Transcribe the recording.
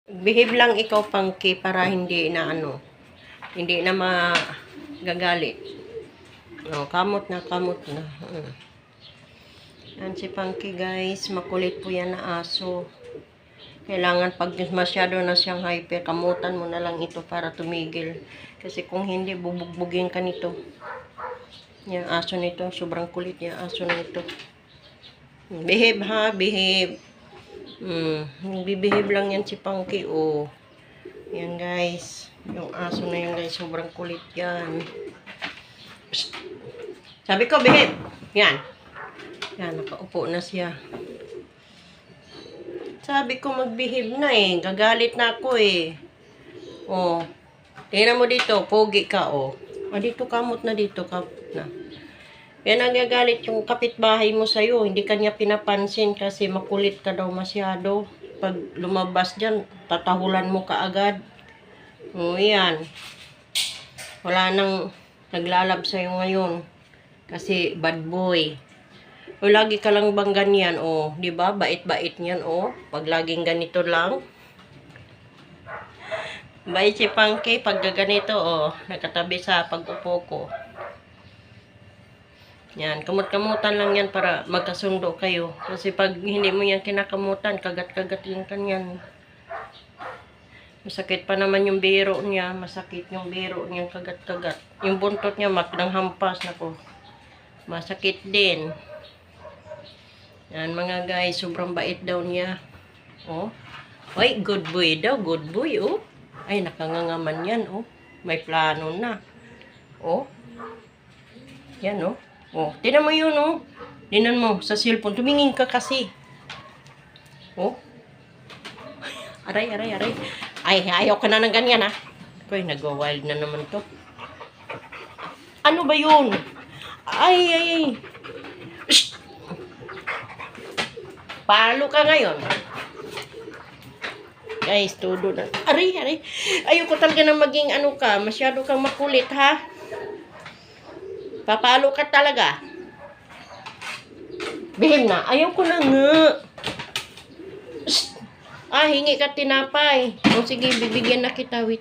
Behave lang ikaw, Pangki, para hindi na hindi na magagalit. Kamot na. Yan si Pangki, guys. Makulit po yan na aso. Kailangan pag masyado na siyang hyper, kamutan mo na lang ito para tumigil. Kasi kung hindi, bubugbugin ka nito. Yung aso nito, sobrang kulit yung aso nito. Behave ha, behave. Bibehave lang yan si Pangki, oh. Yan, guys. Yung aso na yan, guys, sobrang kulit yan. Psst. Sabi ko, behave. Yan. Yan, nakaupo na siya. Sabi ko, mag-behave na eh. Gagalit na ako eh. Oh. Tingnan mo dito, pogi ka, oh. Dito, kamot na dito, kamot na. Yan ang gagalit yung kapitbahay mo sa'yo. Hindi kanya pinapansin kasi makulit ka daw masyado. Pag lumabas dyan, tatahulan mo kaagad. Yan. Wala nang naglalab sa'yo ngayon. Kasi bad boy. Lagi ka lang bang ganyan, oh. Diba? Bait-bait niyan, oh. Pag laging ganito lang. Bait si Pangki pag ganito, oh. Nakatabi sa pag-upo ko. Yan, kamut-kamutan lang yan para magkasundo kayo. Kasi pag hindi mo yan kinakamutan, kagat-kagat yung kanyan. Masakit pa naman yung biro niya. Masakit yung biro niya, kagat-kagat. Yung buntot niya, maknang hampas na ko. Masakit din. Yan mga guys, sobrang bait daw niya. Oh. Ay, good boy daw, good boy, oh. Ay, nakangangaman yan, oh. May plano na. Oh. Yan, oh. Oh, tinan mo yun, oh. Tinan mo sa cellphone. Tumingin ka kasi. Oh. Aray. Ay, ayaw ka na ng ganyan, ha. Koy, nag-wild na naman to. Ano ba yun? Ay. Shh! Palo ka ngayon. Guys, todo na. Aray. Ayoko talaga na maging ka. Masyado kang makulit, ha. Papalo ka talaga. Behave na. Ayaw ko na nga. Shh! Hingi ka tinapay. O sige, bibigyan na kita. Wait.